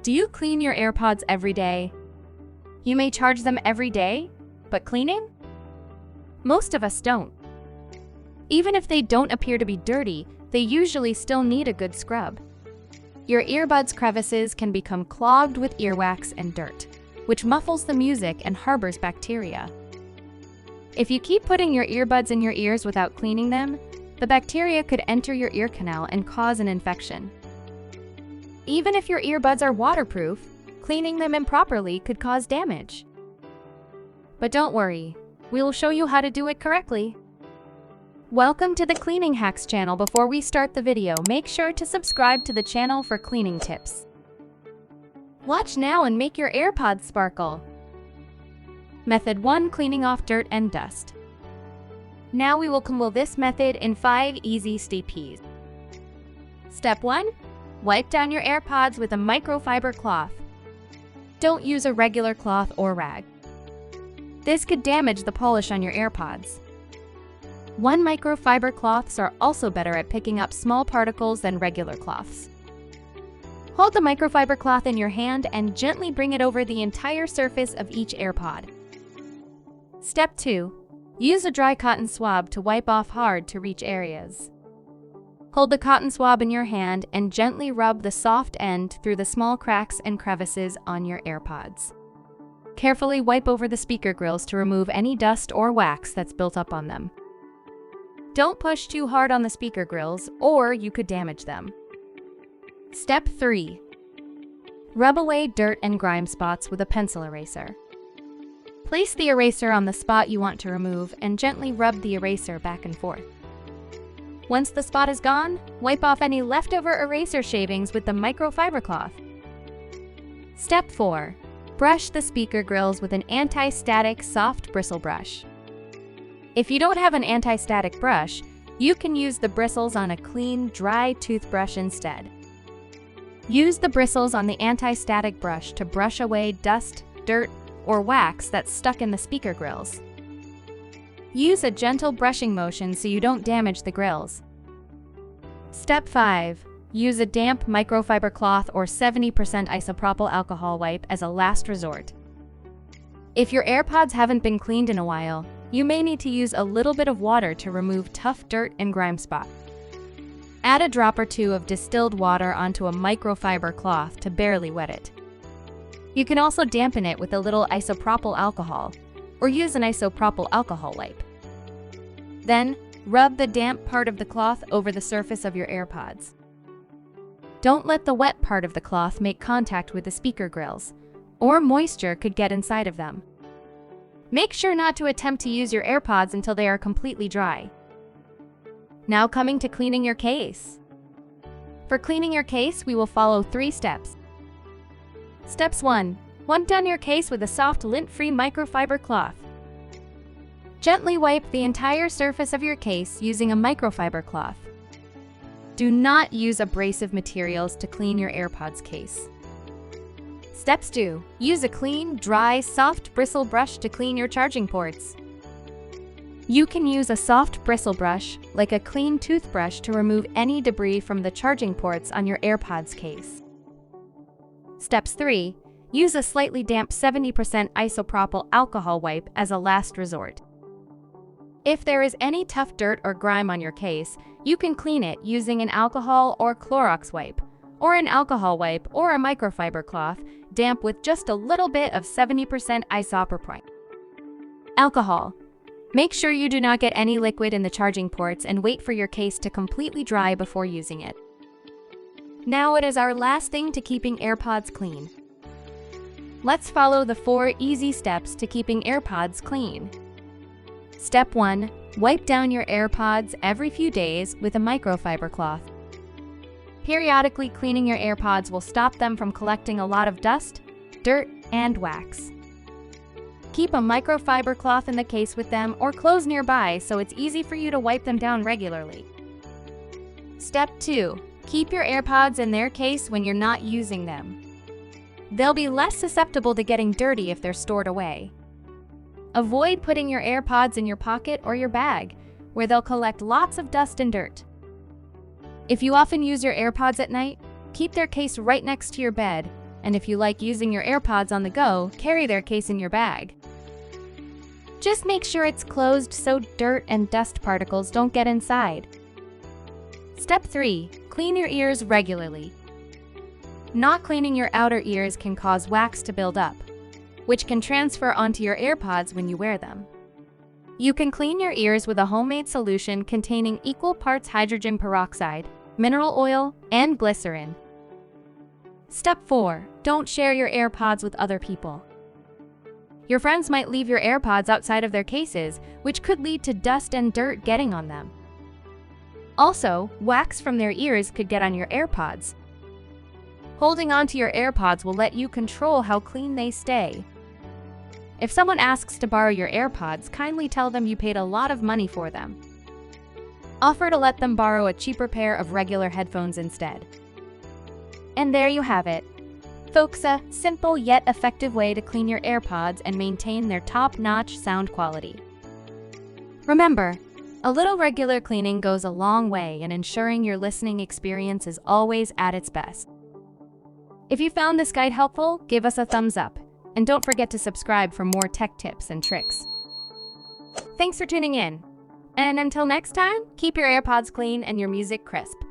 Do you clean your AirPods every day? You may charge them every day, but cleaning? Most of us don't. Even if they don't appear to be dirty, they usually still need a good scrub. Your earbuds crevices can become clogged with earwax and dirt, which muffles the music and harbors bacteria. If you keep putting your earbuds in your ears without cleaning them, the bacteria could enter your ear canal and cause an infection. Even if your earbuds are waterproof, cleaning them improperly could cause damage. But don't worry, we will show you how to do it correctly. Welcome to the Cleaning Hacks channel. Before we start the video, make sure to subscribe to the channel for cleaning tips. Watch now and make your AirPods sparkle. Method 1. Cleaning off dirt and dust. Now we will combo this method in 5 easy steps. Step 1. Wipe down your AirPods with a microfiber cloth. Don't use a regular cloth or rag. This could damage the polish on your AirPods. 1 microfiber cloths are also better at picking up small particles than regular cloths. Hold the microfiber cloth in your hand and gently bring it over the entire surface of each AirPod. Step 2. Use a dry cotton swab to wipe off hard-to-reach areas. Hold the cotton swab in your hand and gently rub the soft end through the small cracks and crevices on your AirPods. Carefully wipe over the speaker grills to remove any dust or wax that's built up on them. Don't push too hard on the speaker grills, or you could damage them. Step 3. Rub away dirt and grime spots with a pencil eraser. Place the eraser on the spot you want to remove and gently rub the eraser back and forth. Once the spot is gone, wipe off any leftover eraser shavings with the microfiber cloth. Step 4. Brush the speaker grills with an anti-static soft bristle brush. If you don't have an anti-static brush, you can use the bristles on a clean, dry toothbrush instead. Use the bristles on the anti-static brush to brush away dust, dirt, or wax that's stuck in the speaker grills. Use a gentle brushing motion so you don't damage the grills. Step 5. Use a damp microfiber cloth or 70% isopropyl alcohol wipe as a last resort. If your AirPods haven't been cleaned in a while, you may need to use a little bit of water to remove tough dirt and grime spots. Add a drop or two of distilled water onto a microfiber cloth to barely wet it. You can also dampen it with a little isopropyl alcohol, or use an isopropyl alcohol wipe. Then, rub the damp part of the cloth over the surface of your AirPods. Don't let the wet part of the cloth make contact with the speaker grills, or moisture could get inside of them. Make sure not to attempt to use your AirPods until they are completely dry. Now coming to cleaning your case. For cleaning your case, we will follow 3 steps. Steps 1. Wipe down your case with a soft, lint-free microfiber cloth. Gently wipe the entire surface of your case using a microfiber cloth. Do not use abrasive materials to clean your AirPods case. Steps 2. Use a clean, dry, soft bristle brush to clean your charging ports. You can use a soft bristle brush, like a clean toothbrush, to remove any debris from the charging ports on your AirPods case. Steps 3. Use a slightly damp 70% isopropyl alcohol wipe as a last resort. If there is any tough dirt or grime on your case, you can clean it using an alcohol or Clorox wipe, or an alcohol wipe or a microfiber cloth, damp with just a little bit of 70% isopropyl alcohol. Make sure you do not get any liquid in the charging ports and wait for your case to completely dry before using it. Now it is our last thing to keeping AirPods clean. Let's follow the 4 easy steps to keeping AirPods clean. Step 1. Wipe down your AirPods every few days with a microfiber cloth. Periodically cleaning your AirPods will stop them from collecting a lot of dust, dirt, and wax. Keep a microfiber cloth in the case with them or close nearby so it's easy for you to wipe them down regularly. Step 2. Keep your AirPods in their case when you're not using them. They'll be less susceptible to getting dirty if they're stored away. Avoid putting your AirPods in your pocket or your bag, where they'll collect lots of dust and dirt. If you often use your AirPods at night, keep their case right next to your bed, And if you like using your AirPods on the go, carry their case in your bag. Just make sure it's closed so dirt and dust particles don't get inside. Step 3. Clean your ears regularly. Not cleaning your outer ears can cause wax to build up, which can transfer onto your AirPods when you wear them. You can clean your ears with a homemade solution containing equal parts hydrogen peroxide, mineral oil, and glycerin. Step 4. Don't share your AirPods with other people. Your friends might leave your AirPods outside of their cases, which could lead to dust and dirt getting on them. Also, wax from their ears could get on your AirPods. Holding onto your AirPods will let you control how clean they stay. If someone asks to borrow your AirPods, kindly tell them you paid a lot of money for them. Offer to let them borrow a cheaper pair of regular headphones instead. And there you have it. Folks, a simple yet effective way to clean your AirPods and maintain their top-notch sound quality. Remember, a little regular cleaning goes a long way in ensuring your listening experience is always at its best. If you found this guide helpful, give us a thumbs up, and don't forget to subscribe for more tech tips and tricks. Thanks for tuning in, and until next time, keep your AirPods clean and your music crisp.